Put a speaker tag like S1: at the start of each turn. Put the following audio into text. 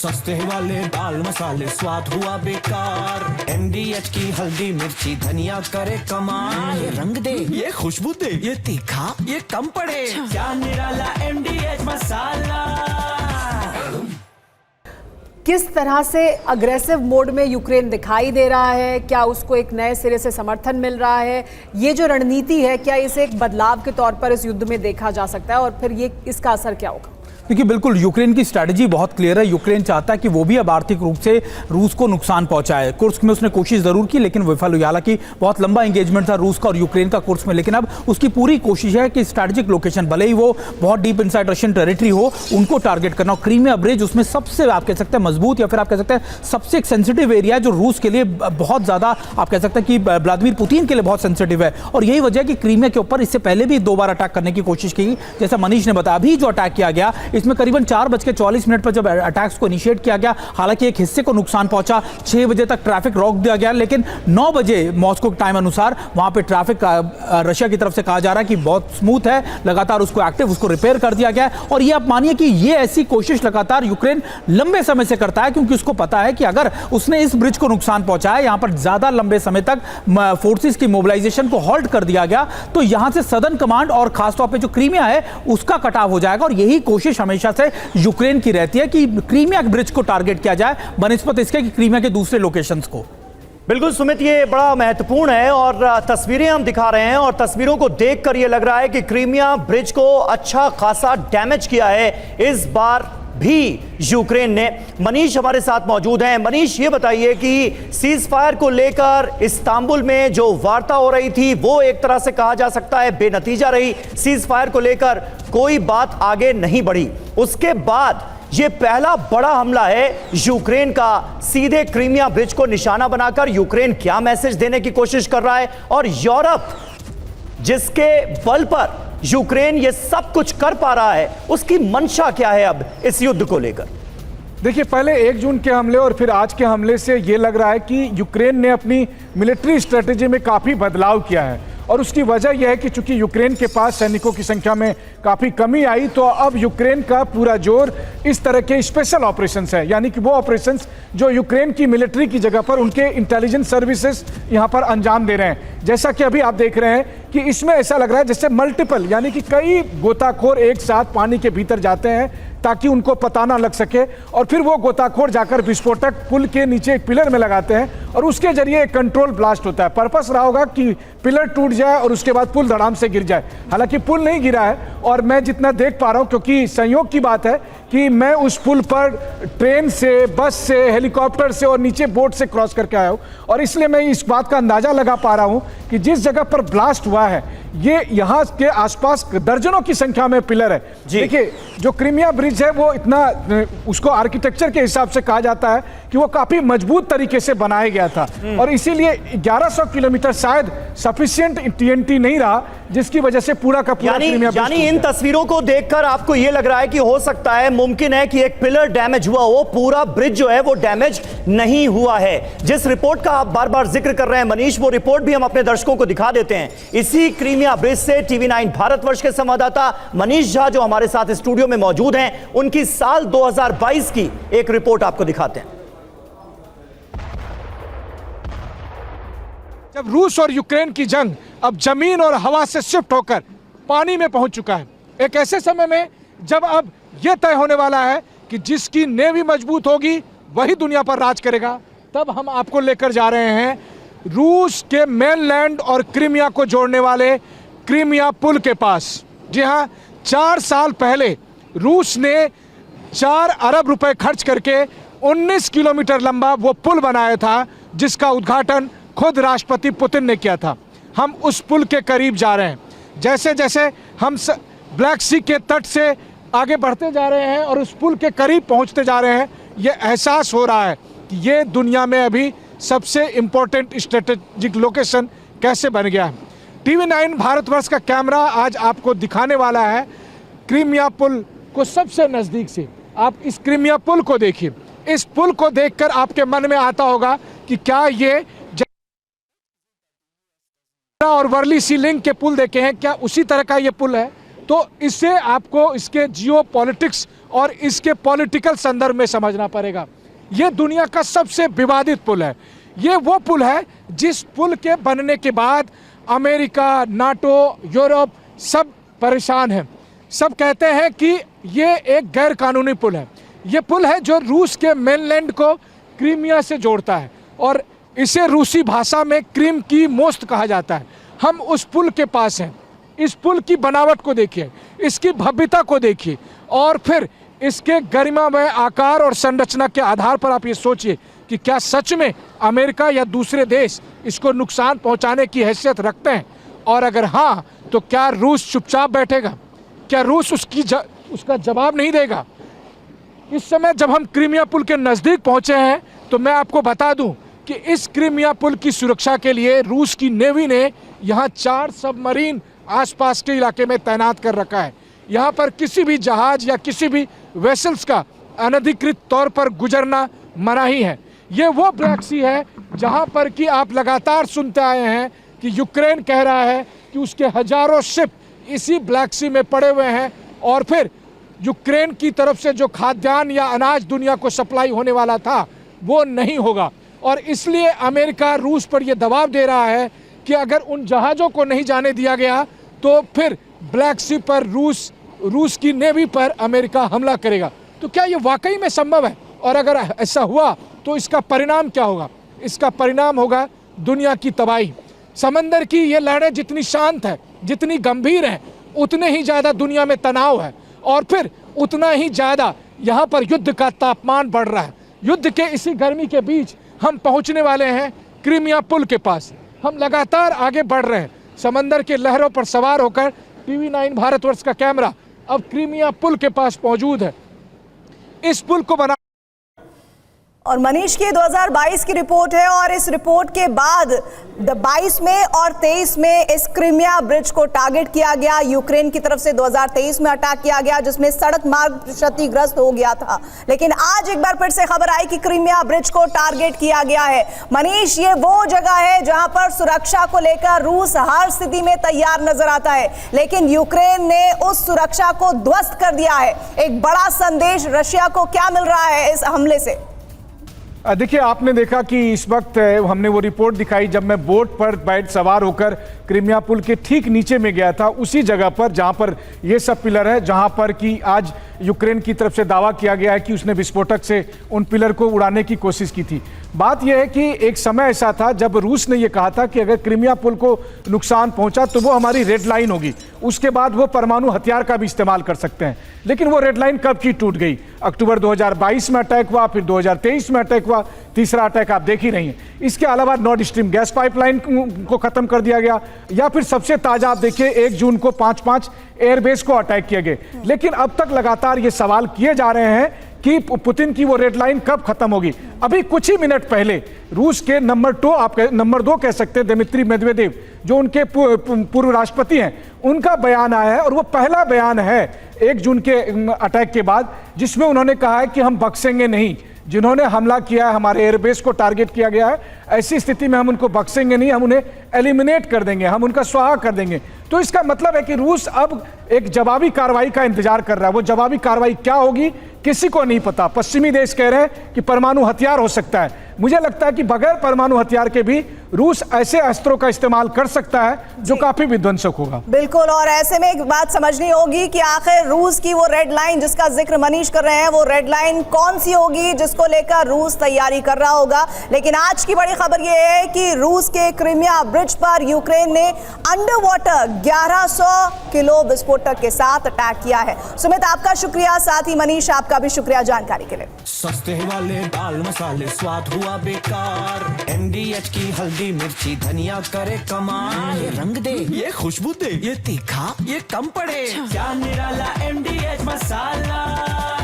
S1: सस्ते वाले दाल मसाले स्वाद हुआ बेकार। MDH की हल्दी मिर्ची धनिया करे कमाल। ये रंग दे, ये खुशबू दे, ये तीखा, ये कम पड़े। क्या निराला MDH मसाला।
S2: किस तरह से अग्रेसिव मोड में यूक्रेन दिखाई दे रहा है, क्या उसको एक नए सिरे से समर्थन मिल रहा है, ये जो रणनीति है क्या इसे एक बदलाव के तौर पर इस युद्ध में देखा जा सकता है और फिर ये इसका असर क्या होगा?
S3: देखिए बिल्कुल यूक्रेन की स्ट्रैटेजी बहुत क्लियर है। यूक्रेन चाहता है कि वो भी अब आर्थिक रूप से रूस को नुकसान पहुंचाए। कुर्स्क में उसने कोशिश जरूर की लेकिन विफल हुई। हालांकि बहुत लंबा एंगेजमेंट था रूस का और यूक्रेन का कुर्स्क में, लेकिन अब उसकी पूरी कोशिश है कि स्ट्रैटेजिक लोकेशन, भले ही वो बहुत डीप इनसाइड रशियन टेरिटरी हो, उनको टारगेट करना। क्रीमिया ब्रिज उसमें सबसे आप कह सकते हैं मजबूत या फिर आप कह सकते हैं सबसे एक सेंसिटिव एरिया है जो रूस के लिए बहुत ज्यादा आप कह सकते हैं कि व्लादिमीर पुतिन के लिए बहुत सेंसिटिव है। और यही वजह है कि क्रीमिया के ऊपर इससे पहले भी 2 बार अटैक करने की कोशिश की। जैसा मनीष ने बताया, अभी जो अटैक किया गया इसमें करीबन 4:40 पर जब अटैक्स को इनिशिएट किया गया, हालांकि एक हिस्से को नुकसान पहुंचा। 6 बजे तक ट्रैफिक रोक दिया गया, लेकिन 9 बजे मॉस्को के टाइम अनुसार वहां पे ट्रैफिक रशिया की तरफ से कहा जा रहा है कि बहुत स्मूथ है, लगातार उसको एक्टिव, उसको रिपेयर कर दिया गया है। और ये आप मानिए कि ये ऐसी कोशिश लगातार यूक्रेन लंबे समय से करता है, क्योंकि उसको पता है कि अगर उसने इस ब्रिज को नुकसान पहुंचाया, यहां पर ज्यादा लंबे समय तक फोर्सेस की मोबिलाइजेशन को हॉल्ट कर दिया गया, तो यहां से सदर्न कमांड और खासतौर पर जो क्रीमिया है उसका कटाव हो जाएगा। और यही कोशिश हमेशा से यूक्रेन की रहती है कि क्रीमिया ब्रिज को टारगेट किया जाए बनिस्बत इसके कि क्रीमिया के दूसरे लोकेशंस को।
S4: बिल्कुल सुमित, ये बड़ा महत्वपूर्ण है और तस्वीरें हम दिखा रहे हैं और तस्वीरों को देखकर यह लग रहा है कि क्रीमिया ब्रिज को अच्छा खासा डैमेज किया है इस बार भी यूक्रेन ने। मनीष हमारे साथ मौजूद हैं। मनीष, ये बताइए कि सीज फायर को लेकर इस्तांबुल में जो वार्ता हो रही थी वो एक तरह से कहा जा सकता है बेनतीजा रही। सीज फायर को लेकर कोई बात आगे नहीं बढ़ी। उसके बाद ये पहला बड़ा हमला है यूक्रेन का, सीधे क्रीमिया ब्रिज को निशाना बनाकर। यूक्रेन क्या मैसेज देने की कोशिश कर रहा है और यूरोप जिसके बल पर यूक्रेन ये सब कुछ कर पा रहा है, उसकी मंशा क्या है अब इस युद्ध को लेकर?
S5: देखिए, पहले 1 जून के हमले और फिर आज के हमले से ये लग रहा है कि यूक्रेन ने अपनी मिलिट्री स्ट्रेटेजी में काफ़ी बदलाव किया है। और उसकी वजह यह है कि चूंकि यूक्रेन के पास सैनिकों की संख्या में काफ़ी कमी आई, तो अब यूक्रेन का पूरा जोर इस तरह के स्पेशल ऑपरेशंस है, यानी कि वो ऑपरेशंस जो यूक्रेन की मिलिट्री की जगह पर उनके इंटेलिजेंस सर्विसेज यहाँ पर अंजाम दे रहे हैं। जैसा कि अभी आप देख रहे हैं कि इसमें ऐसा लग रहा है जैसे मल्टीपल, यानी कि कई गोताखोर एक साथ पानी के भीतर जाते हैं ताकि उनको पता ना लग सके, और फिर वो गोताखोर जाकर विस्फोटक पुल के नीचे एक पिलर में लगाते हैं और उसके जरिए एक कंट्रोल ब्लास्ट होता है। पर्पस रहा होगा कि पिलर टूट जाए और उसके बाद पुल धड़ाम से गिर जाए। हालांकि पुल नहीं गिरा है और मैं जितना देख पा रहा हूं, क्योंकि संयोग की बात है कि मैं उस पुल पर ट्रेन से, बस से, हेलीकॉप्टर से और नीचे बोट से क्रॉस करके आया हूं, और इसलिए मैं इस बात का अंदाजा लगा पा रहा हूं कि जिस जगह पर ब्लास्ट हुआ है ये यहाँ के आसपास दर्जनों की संख्या में पिलर है। देखिए, जो क्रीमिया ब्रिज है वो इतना, उसको आर्किटेक्चर के हिसाब से कहा जाता है कि वो काफी मजबूत तरीके से बनाया गया था और इसीलिए 1100 किलोमीटर शायद सफिशिएंट TNT नहीं रहा, जिसकी वजह से पूरा का पूरा
S4: यानी इन तस्वीरों को देखकर आपको यह लग रहा है कि हो सकता है, मुमकिन है कि एक पिलर डैमेज हुआ हो, पूरा ब्रिज जो है वो डैमेज नहीं हुआ है। जिस रिपोर्ट का आप बार बार जिक्र कर रहे हैं मनीष, वो रिपोर्ट भी हम अपने दर्शकों को दिखा देते हैं। इसी क्रीमिया ब्रिज से TV9 भारतवर्ष के संवाददाता मनीष झा जो हमारे साथ स्टूडियो में मौजूद हैं, उनकी साल 2022 की एक रिपोर्ट आपको दिखाते हैं।
S5: जब रूस और यूक्रेन की जंग अब जमीन और हवा से शिफ्ट होकर पानी में पहुंच चुका है, एक ऐसे समय में जब अब यह तय होने वाला है कि जिसकी नेवी मजबूत होगी वही दुनिया पर राज करेगा, तब हम आपको लेकर जा रहे हैं रूस के मेनलैंड और क्रीमिया को जोड़ने वाले क्रीमिया पुल के पास। जी हाँ, 4 साल पहले रूस ने 4 अरब रुपए खर्च करके 19 किलोमीटर लंबा वो पुल बनाया था, जिसका उद्घाटन खुद राष्ट्रपति पुतिन ने किया था। हम उस पुल के करीब जा रहे हैं। जैसे जैसे हम ब्लैक सी के तट से आगे बढ़ते जा रहे हैं और उस पुल के करीब पहुंचते जा रहे हैं, ये एहसास हो रहा है कि ये दुनिया में अभी सबसे इम्पोर्टेंट स्ट्रेटेजिक लोकेशन कैसे बन गया है। TV9 भारतवर्ष का कैमरा आज आपको दिखाने वाला है क्रीमिया पुल को सबसे नज़दीक से। आप इस क्रीमिया पुल को देखिए। इस पुल को देखकर आपके मन में आता होगा कि क्या ये और वर्ली सी लिंक के पुल देखे हैं, क्या उसी तरह का ये पुल है? तो इससे आपको इसके जियोपॉलिटिक्स और इसके पॉलिटिकल संदर्भ में समझना पड़ेगा। ये दुनिया का सबसे विवादित पुल है। ये वो पुल है जिस पुल के बनने के बाद अमेरिका, नाटो, यूरोप सब परेशान हैं। सब कहते हैं कि ये एक गैर कानूनी पुल है। ये पुल है जो रूस के मेनलैंड को क्रीमिया से जोड़ता है और इसे रूसी भाषा में क्रीम की मोस्ट कहा जाता है। हम उस पुल के पास हैं। इस पुल की बनावट को देखिए, इसकी भव्यता को देखिए और फिर इसके गरिमामय आकार और संरचना के आधार पर आप ये सोचिए कि क्या सच में अमेरिका या दूसरे देश इसको नुकसान पहुंचाने की हैसियत रखते हैं, और अगर हाँ तो क्या रूस चुपचाप बैठेगा? क्या रूस उसका जवाब नहीं देगा? इस समय जब हम क्रीमिया पुल के नज़दीक पहुंचे हैं तो मैं आपको बता दूं कि इस क्रीमिया पुल की सुरक्षा के लिए रूस की नेवी ने यहाँ 4 सबमरीन आसपास के इलाके में तैनात कर रखा है। यहाँ पर किसी भी जहाज या किसी भी वेसल्स का अनधिकृत तौर पर गुजरना मनाही है। ये वो ब्लैक सी है जहाँ पर कि आप लगातार सुनते आए हैं कि यूक्रेन कह रहा है कि उसके हजारों शिप इसी ब्लैक सी में पड़े हुए हैं और फिर यूक्रेन की तरफ से जो खाद्यान्न या अनाज दुनिया को सप्लाई होने वाला था वो नहीं होगा। और इसलिए अमेरिका रूस पर यह दबाव दे रहा है कि अगर उन जहाज़ों को नहीं जाने दिया गया तो फिर ब्लैक सी पर रूस की नेवी पर अमेरिका हमला करेगा। तो क्या ये वाकई में संभव है? और अगर ऐसा हुआ तो इसका परिणाम क्या होगा? इसका परिणाम होगा दुनिया की तबाही। समंदर की ये लहरें जितनी शांत है, जितनी गंभीर हैं, उतने ही ज़्यादा दुनिया में तनाव है और फिर उतना ही ज़्यादा यहाँ पर युद्ध का तापमान बढ़ रहा है। युद्ध के इसी गर्मी के बीच हम पहुँचने वाले हैं क्रीमिया पुल के पास। हम लगातार आगे बढ़ रहे हैं। समंदर के लहरों पर सवार होकर TV9 भारतवर्ष का कैमरा अब क्रीमिया पुल के पास मौजूद है। इस पुल को बना
S6: और मनीष की 2022 की रिपोर्ट है और इस रिपोर्ट के बाद 22 में और 23 में इस क्रीमिया ब्रिज को टारगेट किया गया। यूक्रेन की तरफ से 2023 में अटैक किया गया जिसमें सड़क मार्ग क्षतिग्रस्त हो गया था, लेकिन आज एक बार फिर से खबर आई कि क्रीमिया ब्रिज को टारगेट किया गया है। मनीष, ये वो जगह है जहां पर सुरक्षा को लेकर रूस हर स्थिति में तैयार नजर आता है, लेकिन यूक्रेन ने उस सुरक्षा को ध्वस्त कर दिया है। एक बड़ा संदेश रशिया को क्या मिल रहा है इस हमले से?
S5: देखिए, आपने देखा कि इस वक्त हमने वो रिपोर्ट दिखाई जब मैं बोट पर बैठ सवार होकर क्रीमिया पुल के ठीक नीचे में गया था, उसी जगह पर जहां पर ये सब पिलर है, जहां पर कि आज यूक्रेन की तरफ से दावा किया गया है कि उसने विस्फोटक से उन पिलर को उड़ाने की कोशिश की थी। बात यह है कि एक समय ऐसा था जब रूस ने यह कहा था कि अगर क्रीमिया पुल को नुकसान पहुंचा तो वो हमारी रेड लाइन होगी, उसके बाद वो परमाणु हथियार का भी इस्तेमाल कर सकते हैं। लेकिन वो रेड लाइन कब की टूट गई? अक्टूबर 2022 में अटैक हुआ, फिर 2023 में अटैक हुआ, तीसरा अटैक आप देख ही रही हैं। इसके अलावा नॉर्थ स्ट्रीम गैस पाइपलाइन को खत्म कर दिया गया, या फिर सबसे ताजा आप देखिए 1 जून को 5 एयरबेस को अटैक किए गए। लेकिन अब तक लगातार ये सवाल किए जा रहे हैं कि पुतिन की वो रेड लाइन कब खत्म होगी। अभी कुछ ही मिनट पहले रूस के नंबर 2 कह सकते हैं दिमित्री मेदवेदेव, जो उनके पूर्व राष्ट्रपति हैं, उनका बयान आया है और वो पहला बयान है 1 जून के अटैक के बाद जिसमें उन्होंने कहा है कि हम बख्शेंगे नहीं। जिन्होंने हमला किया है, हमारे एयरबेस को टारगेट किया गया है, ऐसी स्थिति में हम उनको बख्शेंगे नहीं, हम उन्हें एलिमिनेट कर देंगे, हम उनका स्वाहा कर देंगे। तो इसका मतलब है कि रूस अब एक जवाबी कार्रवाई का इंतजार कर रहा है। वो जवाबी कार्रवाई क्या होगी किसी को नहीं पता। पश्चिमी देश कह रहे हैं कि परमाणु हथियार हो सकता है। मुझे लगता है कि बगैर परमाणु हथियार के भी रूस ऐसे अस्त्रों का इस्तेमाल कर सकता है जो काफी विध्वंसक होगा।
S6: बिल्कुल, और ऐसे में एक बात समझनी होगी कि आखिर रूस की वो रेड लाइन जिसका जिक्र मनीष कर रहे हैं, वो रेड लाइन कौन सी होगी जिसको लेकर रूस तैयारी कर रहा होगा। लेकिन आज की बड़ी खबर यह है कि रूस के क्रीमिया ब्रिज पर यूक्रेन ने अंडर वाटर 1100 किलो विस्फोटक के साथ अटैक किया है। सुमित, आपका शुक्रिया, साथ ही मनीष आपका भी शुक्रिया जानकारी के लिए।
S1: सस्ते वाले दाल मसाले स्वाद हुआ बेकार, MDH की हल्दी मिर्ची धनिया करे कमाल। ये रंग दे, ये खुशबू दे, ये तीखा, ये कम पड़े, क्या निराला MDH मसाला।